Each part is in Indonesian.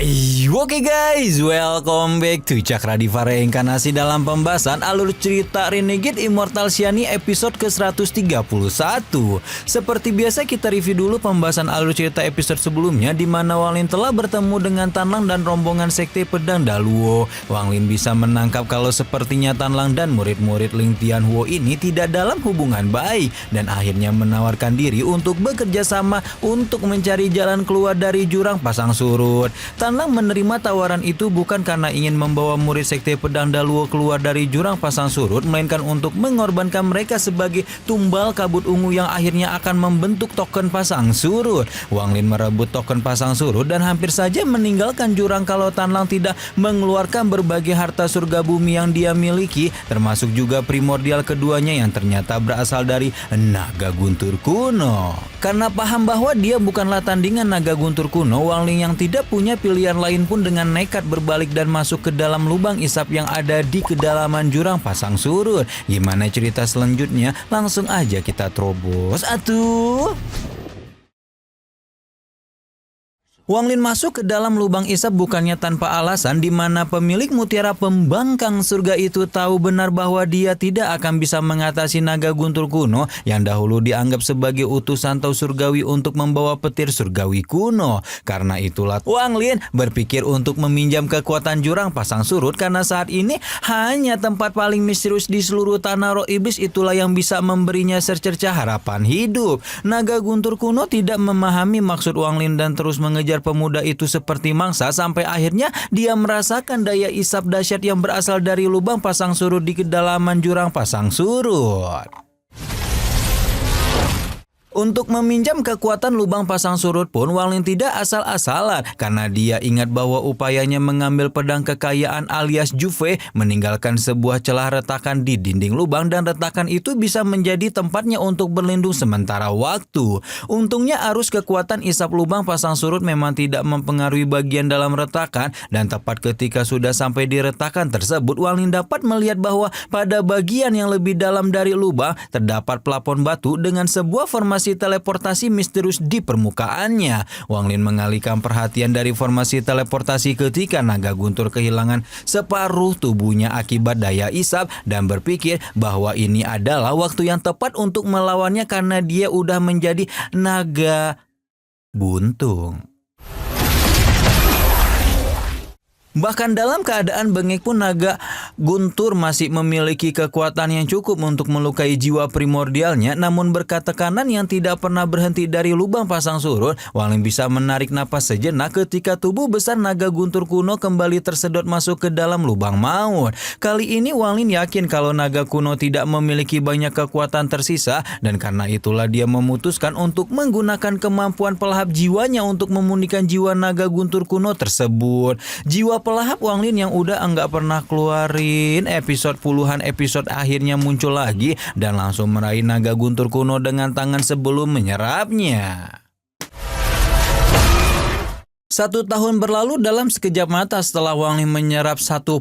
Oke guys, welcome back to Cakradivara Reinkarnasi dalam pembahasan alur cerita Renegade Immortal Shiny episode ke-131. Seperti biasa kita review dulu pembahasan alur cerita episode sebelumnya di mana Wang Lin telah bertemu dengan Tanlang dan rombongan Sekte Pedang Daluo. Wang Lin bisa menangkap kalau sepertinya Tanlang dan murid-murid Ling Tianhuo ini tidak dalam hubungan baik dan akhirnya menawarkan diri untuk bekerja sama untuk mencari jalan keluar dari jurang pasang surut. Tanlang menerima tawaran itu bukan karena ingin membawa murid Sekte Pedang Daluo keluar dari jurang pasang surut, melainkan untuk mengorbankan mereka sebagai tumbal kabut ungu yang akhirnya akan membentuk token pasang surut. Wang Lin merebut token pasang surut dan hampir saja meninggalkan jurang kalau Tanlang tidak mengeluarkan berbagai harta surga bumi yang dia miliki, termasuk juga primordial keduanya yang ternyata berasal dari naga guntur kuno. Karena paham bahwa dia bukanlah tandingan naga guntur kuno, Wang Lin yang tidak punya pilihan lain pun dengan nekat berbalik dan masuk ke dalam lubang isap yang ada di kedalaman jurang pasang surut. Gimana cerita selanjutnya? Langsung aja kita terobos atuh. Wang Lin masuk ke dalam lubang isap bukannya tanpa alasan, di mana pemilik mutiara pembangkang surga itu tahu benar bahwa dia tidak akan bisa mengatasi naga guntur kuno yang dahulu dianggap sebagai utusan Tau surgawi untuk membawa petir surgawi kuno. Karena itulah Wang Lin berpikir untuk meminjam kekuatan jurang pasang surut, karena saat ini hanya tempat paling misterius di seluruh tanah roh iblis itulah yang bisa memberinya secercah harapan hidup. Naga guntur kuno tidak memahami maksud Wang Lin dan terus mengejar pemuda itu seperti mangsa sampai akhirnya dia merasakan daya isap dahsyat yang berasal dari lubang pasang surut di kedalaman jurang pasang surut. Untuk meminjam kekuatan lubang pasang surut pun Wang Lin tidak asal-asalan, karena dia ingat bahwa upayanya mengambil pedang kekayaan alias Juve meninggalkan sebuah celah retakan di dinding lubang, dan retakan itu bisa menjadi tempatnya untuk berlindung sementara waktu. Untungnya arus kekuatan isap lubang pasang surut memang tidak mempengaruhi bagian dalam retakan, dan tepat ketika sudah sampai di retakan tersebut, Wang Lin dapat melihat bahwa pada bagian yang lebih dalam dari lubang terdapat plafon batu dengan sebuah formasi teleportasi misterius di permukaannya. Wang Lin mengalihkan perhatian dari formasi teleportasi ketika naga guntur kehilangan separuh tubuhnya akibat daya isap dan berpikir bahwa ini adalah waktu yang tepat untuk melawannya karena dia udah menjadi naga buntung. Bahkan dalam keadaan bengek pun naga guntur masih memiliki kekuatan yang cukup untuk melukai jiwa primordialnya. Namun berkat tekanan yang tidak pernah berhenti dari lubang pasang surut, Wang Lin bisa menarik napas sejenak ketika tubuh besar naga guntur kuno kembali tersedot masuk ke dalam lubang maut. Kali ini Wang Lin yakin kalau naga kuno tidak memiliki banyak kekuatan tersisa, dan karena itulah dia memutuskan untuk menggunakan kemampuan pelahap jiwanya untuk memulihkan jiwa naga guntur kuno tersebut. Jiwa pelahap Wang Lin yang udah enggak pernah keluarin episode puluhan episode akhirnya muncul lagi dan langsung meraih naga guntur kuno dengan tangan sebelum menyerapnya. 1 tahun berlalu dalam sekejap mata setelah Wang Lin menyerap 1/5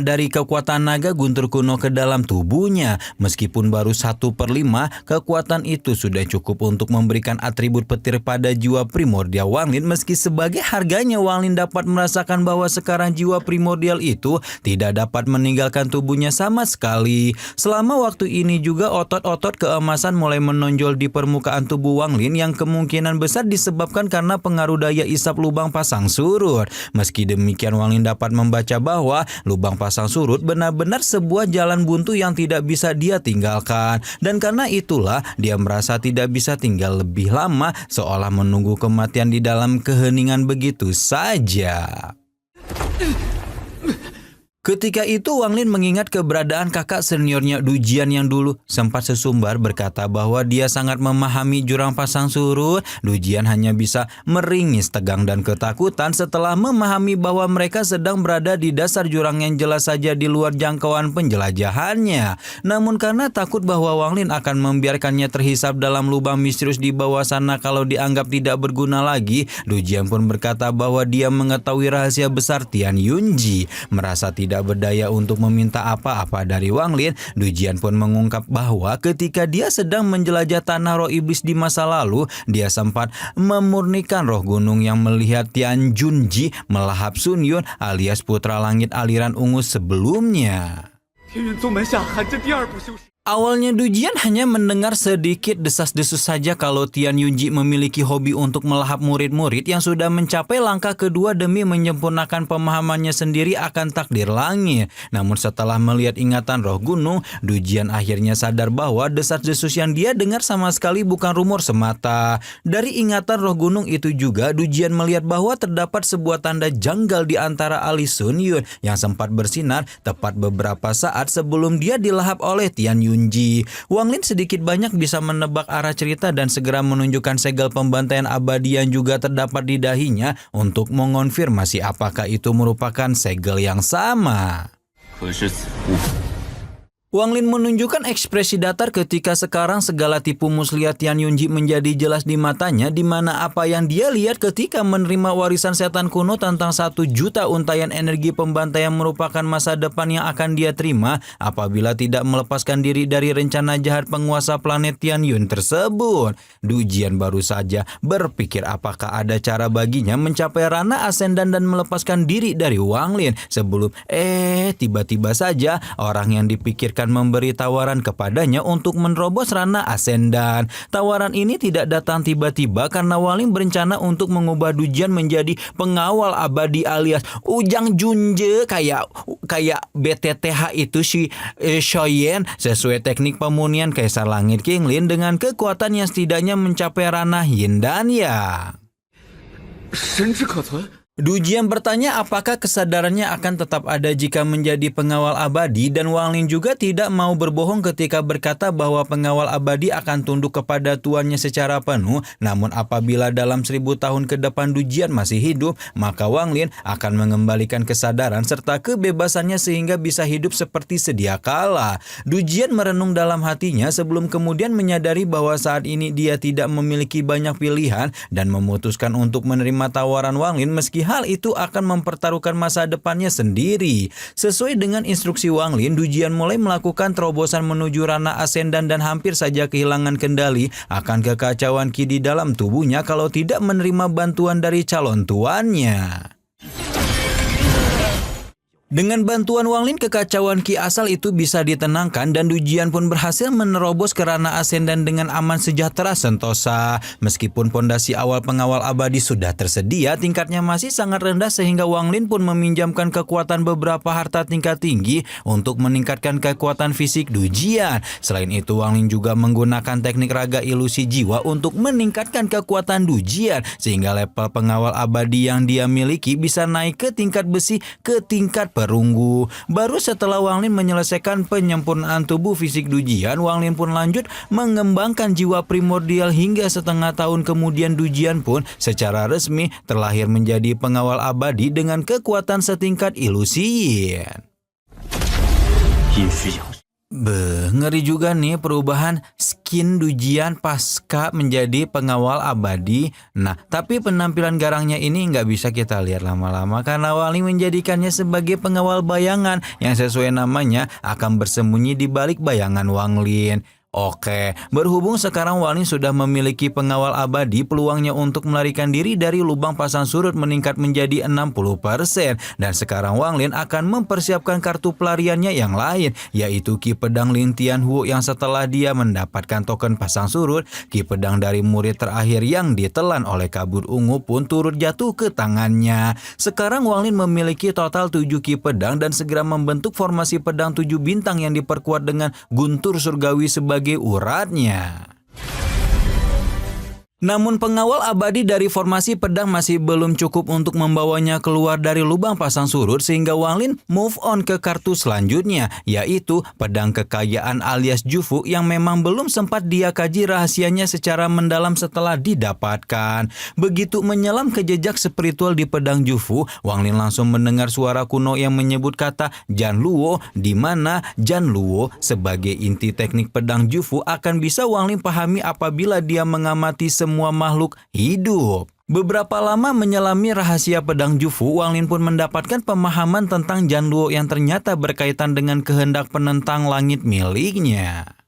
dari kekuatan naga guntur kuno ke dalam tubuhnya. Meskipun baru 1/5, kekuatan itu sudah cukup untuk memberikan atribut petir pada jiwa primordial Wang Lin. Meski sebagai harganya Wang Lin dapat merasakan bahwa sekarang jiwa primordial itu tidak dapat meninggalkan tubuhnya sama sekali. Selama waktu ini juga otot-otot keemasan mulai menonjol di permukaan tubuh Wang Lin yang kemungkinan besar disebabkan karena pengaruh daya isap lubang pasang surut. Meski demikian Wang Lin dapat membaca bahwa lubang pasang surut benar-benar sebuah jalan buntu yang tidak bisa dia tinggalkan, dan karena itulah dia merasa tidak bisa tinggal lebih lama, seolah menunggu kematian di dalam keheningan begitu saja. Ketika itu Wang Lin mengingat keberadaan kakak seniornya Du Jian yang dulu sempat sesumbar berkata bahwa dia sangat memahami jurang pasang surut. Du Jian hanya bisa meringis tegang dan ketakutan setelah memahami bahwa mereka sedang berada di dasar jurang yang jelas saja di luar jangkauan penjelajahannya. Namun karena takut bahwa Wang Lin akan membiarkannya terhisap dalam lubang misterius di bawah sana kalau dianggap tidak berguna lagi, Du Jian pun berkata bahwa dia mengetahui rahasia besar Tian Yunji. Merasa tidak tidak berdaya untuk meminta apa-apa dari Wang Lin, Du Jian pun mengungkap bahwa ketika dia sedang menjelajah tanah roh iblis di masa lalu, dia sempat memurnikan roh gunung yang melihat Tian Junji melahap Sun Yun alias putra langit aliran ungu sebelumnya. Awalnya Du Jian hanya mendengar sedikit desas-desus saja kalau Tian Yunji memiliki hobi untuk melahap murid-murid yang sudah mencapai langkah kedua demi menyempurnakan pemahamannya sendiri akan takdir langit. Namun setelah melihat ingatan roh gunung, Du Jian akhirnya sadar bahwa desas-desus yang dia dengar sama sekali bukan rumor semata. Dari ingatan roh gunung itu juga Du Jian melihat bahwa terdapat sebuah tanda janggal di antara alis Sun Yun yang sempat bersinar tepat beberapa saat sebelum dia dilahap oleh Tian Yunji. Wang Lin sedikit banyak bisa menebak arah cerita dan segera menunjukkan segel pembantaian abadi yang juga terdapat di dahinya untuk mengonfirmasi apakah itu merupakan segel yang sama. Wang Lin menunjukkan ekspresi datar ketika sekarang segala tipu muslihat Tian Yunji menjadi jelas di matanya, di mana apa yang dia lihat ketika menerima warisan setan kuno tentang 1 juta untayan energi pembantaian merupakan masa depan yang akan dia terima apabila tidak melepaskan diri dari rencana jahat penguasa planet Tian Yun tersebut. Du Jian baru saja berpikir apakah ada cara baginya mencapai ranah ascendan dan melepaskan diri dari Wang Lin sebelum tiba-tiba saja orang yang dipikirkan memberi tawaran kepadanya untuk menerobos ranah ascendan. Tawaran ini tidak datang tiba-tiba karena Wang Lin berencana untuk mengubah Du Jian menjadi pengawal abadi alias Ujang Junje kayak BTTH itu si Shoyen sesuai teknik pemunian Kaisar Langit King Lin dengan kekuatan yang setidaknya mencapai ranah Yin dan Yang. Du Jian bertanya apakah kesadarannya akan tetap ada jika menjadi pengawal abadi, dan Wang Lin juga tidak mau berbohong ketika berkata bahwa pengawal abadi akan tunduk kepada tuannya secara penuh. Namun apabila dalam 1000 tahun ke depan Du Jian masih hidup, maka Wang Lin akan mengembalikan kesadaran serta kebebasannya sehingga bisa hidup seperti sedia kala. Du Jian merenung dalam hatinya sebelum kemudian menyadari bahwa saat ini dia tidak memiliki banyak pilihan dan memutuskan untuk menerima tawaran Wang Lin meski hal itu akan mempertaruhkan masa depannya sendiri. Sesuai dengan instruksi Wang Lin, Du Jian mulai melakukan terobosan menuju ranah ascendan dan hampir saja kehilangan kendali akan kekacauan ki di dalam tubuhnya kalau tidak menerima bantuan dari calon tuannya. Dengan bantuan Wang Lin, kekacauan ki asal itu bisa ditenangkan dan Du Jian pun berhasil menerobos ke ranah ascendan dengan aman sejahtera sentosa. Meskipun pondasi awal pengawal abadi sudah tersedia, tingkatnya masih sangat rendah sehingga Wang Lin pun meminjamkan kekuatan beberapa harta tingkat tinggi untuk meningkatkan kekuatan fisik Du Jian. Selain itu, Wang Lin juga menggunakan teknik raga ilusi jiwa untuk meningkatkan kekuatan Du Jian sehingga level pengawal abadi yang dia miliki bisa naik ke tingkat besi ke tingkat perunggu. Baru setelah Wang Lin menyelesaikan penyempurnaan tubuh fisik Du Jian, Wang Lin pun lanjut mengembangkan jiwa primordial hingga setengah tahun kemudian Du Jian pun secara resmi terlahir menjadi pengawal abadi dengan kekuatan setingkat ilusi Yin. Ngeri juga nih perubahan skin Du Jian pasca menjadi pengawal abadi. Nah, tapi penampilan garangnya ini nggak bisa kita lihat lama-lama karena Wang Lin menjadikannya sebagai pengawal bayangan yang sesuai namanya akan bersembunyi di balik bayangan Wang Lin. Oke, berhubung sekarang Wang Lin sudah memiliki pengawal abadi, peluangnya untuk melarikan diri dari lubang pasang surut meningkat menjadi 60%. Dan sekarang Wang Lin akan mempersiapkan kartu pelariannya yang lain, yaitu Ki Pedang Lin Tianhu yang setelah dia mendapatkan token pasang surut, Ki Pedang dari murid terakhir yang ditelan oleh kabut ungu pun turut jatuh ke tangannya. Sekarang Wang Lin memiliki total 7 Ki Pedang dan segera membentuk formasi pedang 7 bintang yang diperkuat dengan guntur surgawi sebagai uratnya. Namun pengawal abadi dari formasi pedang masih belum cukup untuk membawanya keluar dari lubang pasang surut sehingga Wang Lin move on ke kartu selanjutnya, yaitu pedang kekayaan alias Jufu yang memang belum sempat dia kaji rahasianya secara mendalam setelah didapatkan. Begitu menyelam ke jejak spiritual di pedang Jufu, Wang Lin langsung mendengar suara kuno yang menyebut kata Jan Luo, di mana Jan Luo sebagai inti teknik pedang Jufu akan bisa Wang Lin pahami apabila dia mengamati semua makhluk hidup. Beberapa lama menyelami rahasia pedang Jufu, Wang Lin pun mendapatkan pemahaman tentang Jian Luo yang ternyata berkaitan dengan kehendak penentang langit miliknya.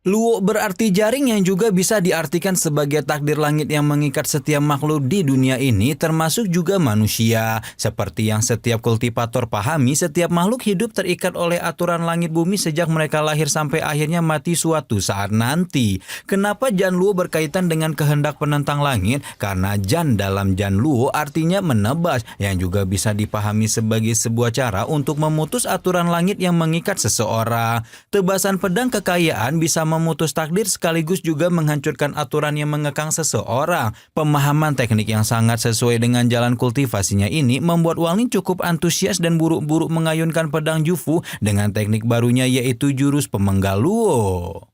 Luo berarti jaring yang juga bisa diartikan sebagai takdir langit yang mengikat setiap makhluk di dunia ini, termasuk juga manusia. Seperti yang setiap kultivator pahami, setiap makhluk hidup terikat oleh aturan langit bumi sejak mereka lahir sampai akhirnya mati suatu saat nanti. Kenapa Jian Luo berkaitan dengan kehendak penentang langit? Karena Jian dalam Jian Luo artinya menebas, yang juga bisa dipahami sebagai sebuah cara untuk memutus aturan langit yang mengikat seseorang. Tebasan pedang kekayaan bisa memutus takdir sekaligus juga menghancurkan aturan yang mengekang seseorang. Pemahaman teknik yang sangat sesuai dengan jalan kultivasinya ini membuat Wang Lin cukup antusias dan buru-buru mengayunkan pedang Jufu dengan teknik barunya, yaitu jurus pemenggal Luo.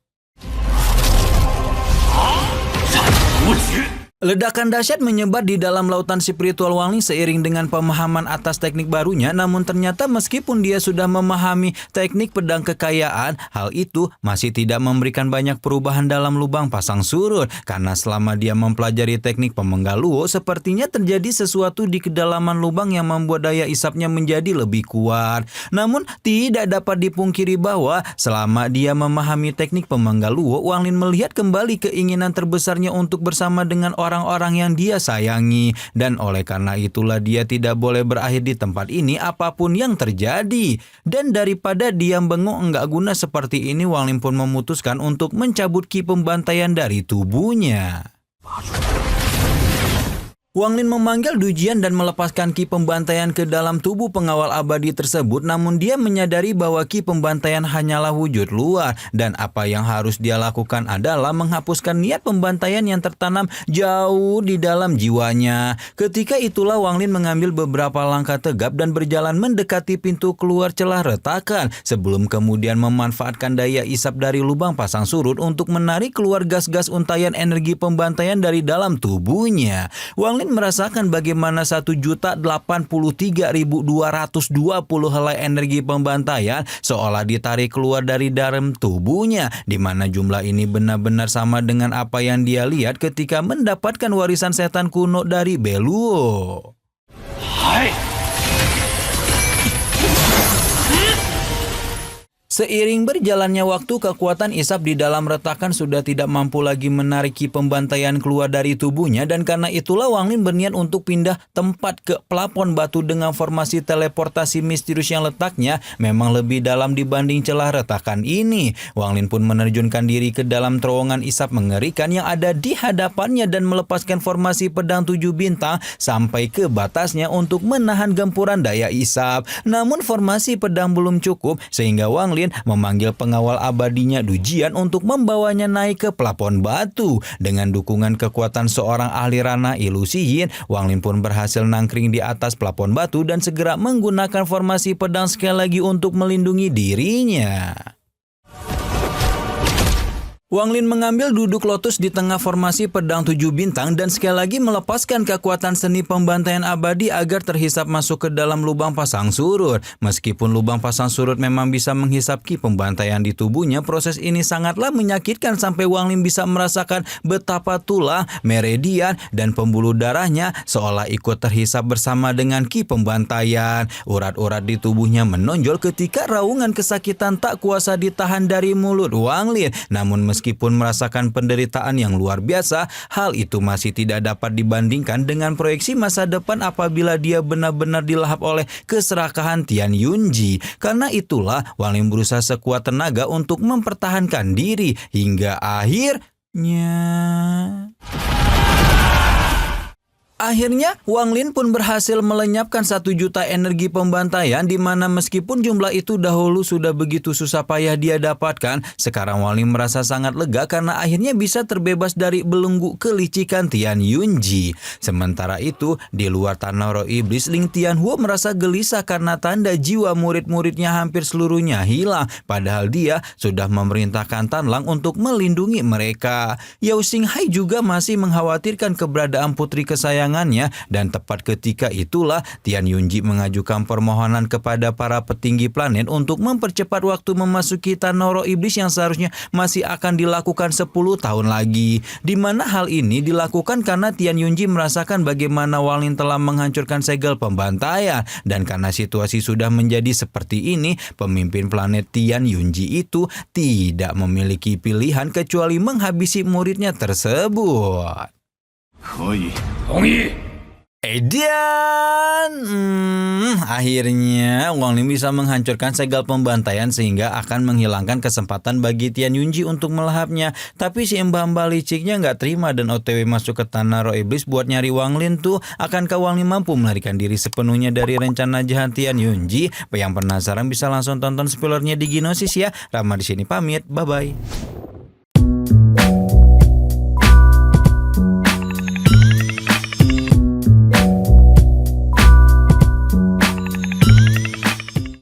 Ledakan dahsyat menyebar di dalam lautan spiritual Wang Lin seiring dengan pemahaman atas teknik barunya, namun ternyata meskipun dia sudah memahami teknik pedang kekayaan, hal itu masih tidak memberikan banyak perubahan dalam lubang pasang surut, karena selama dia mempelajari teknik pemenggal Luo, sepertinya terjadi sesuatu di kedalaman lubang yang membuat daya isapnya menjadi lebih kuat. Namun tidak dapat dipungkiri bahwa selama dia memahami teknik pemenggal Luo, Wang Lin melihat kembali keinginan terbesarnya untuk bersama dengan orang-orang yang dia sayangi, dan oleh karena itulah dia tidak boleh berakhir di tempat ini apapun yang terjadi. Dan daripada diam bengong enggak guna seperti ini, Wang Lin pun memutuskan untuk mencabut ki pembantaian dari tubuhnya. Wang Lin memanggil Du Jian dan melepaskan ki pembantaian ke dalam tubuh pengawal abadi tersebut, namun dia menyadari bahwa ki pembantaian hanyalah wujud luar, dan apa yang harus dia lakukan adalah menghapuskan niat pembantaian yang tertanam jauh di dalam jiwanya. Ketika itulah Wang Lin mengambil beberapa langkah tegap dan berjalan mendekati pintu keluar celah retakan, sebelum kemudian memanfaatkan daya isap dari lubang pasang surut untuk menarik keluar gas-gas untayan energi pembantaian dari dalam tubuhnya. Wang Lin merasakan bagaimana 1.083.220 helai energi pembantaian seolah ditarik keluar dari dalam tubuhnya, di mana jumlah ini benar-benar sama dengan apa yang dia lihat ketika mendapatkan warisan setan kuno dari Beluo. Seiring berjalannya waktu, kekuatan isap di dalam retakan sudah tidak mampu lagi menarik ki pembantaian keluar dari tubuhnya, dan karena itulah Wang Lin berniat untuk pindah tempat ke plafon batu dengan formasi teleportasi misterius yang letaknya memang lebih dalam dibanding celah retakan ini. Wang Lin pun menerjunkan diri ke dalam terowongan isap mengerikan yang ada di hadapannya dan melepaskan formasi pedang 7 bintang sampai ke batasnya untuk menahan gempuran daya isap. Namun formasi pedang belum cukup sehingga Wang Lin memanggil pengawal abadinya Du Jian untuk membawanya naik ke plafon batu. Dengan dukungan kekuatan seorang ahli ranah ilusi Yin, Wang Lin pun berhasil nangkring di atas plafon batu dan segera menggunakan formasi pedang sekali lagi untuk melindungi dirinya. Wang Lin mengambil duduk lotus di tengah formasi pedang 7 bintang dan sekali lagi melepaskan kekuatan seni pembantaian abadi agar terhisap masuk ke dalam lubang pasang surut. Meskipun lubang pasang surut memang bisa menghisap ki pembantaian di tubuhnya, proses ini sangatlah menyakitkan sampai Wang Lin bisa merasakan betapa tulang, meridian, dan pembuluh darahnya seolah ikut terhisap bersama dengan ki pembantaian. Urat-urat di tubuhnya menonjol ketika raungan kesakitan tak kuasa ditahan dari mulut Wang Lin. Namun meskipun merasakan penderitaan yang luar biasa, hal itu masih tidak dapat dibandingkan dengan proyeksi masa depan apabila dia benar-benar dilahap oleh keserakahan Tian Yunji. Karena itulah Wang Lin berusaha sekuat tenaga untuk mempertahankan diri hingga akhirnya Wang Lin pun berhasil melenyapkan 1 juta energi pembantaian, di mana meskipun jumlah itu dahulu sudah begitu susah payah dia dapatkan, sekarang Wang Lin merasa sangat lega karena akhirnya bisa terbebas dari belenggu kelicikan Tian Yunji. Sementara itu, di luar tanah roh iblis, Ling Tianhuo merasa gelisah karena tanda jiwa murid-muridnya hampir seluruhnya hilang, padahal dia sudah memerintahkan Tan Lang untuk melindungi mereka. Yao Xinghai juga masih mengkhawatirkan keberadaan putri kesayangan keputusannya dan tepat ketika itulah Tian Yunji mengajukan permohonan kepada para petinggi planet untuk mempercepat waktu memasuki tanah roh iblis yang seharusnya masih akan dilakukan 10 tahun lagi. Di mana hal ini dilakukan karena Tian Yunji merasakan bagaimana Wang Lin telah menghancurkan segel pembantaian, dan karena situasi sudah menjadi seperti ini, pemimpin planet Tian Yunji itu tidak memiliki pilihan kecuali menghabisi muridnya tersebut. Akhirnya Wang Lin bisa menghancurkan segel pembantaian sehingga akan menghilangkan kesempatan bagi Tian Yunji untuk melahapnya. Tapi si mbah-mbah liciknya nggak terima dan OTW masuk ke tanah roh iblis buat nyari Wang Lin tuh. Akankah Wang Lin mampu melarikan diri sepenuhnya dari rencana jahat Tian Yunji? Yang penasaran bisa langsung tonton spoilernya di Gnosis ya. Rama di sini pamit, bye bye.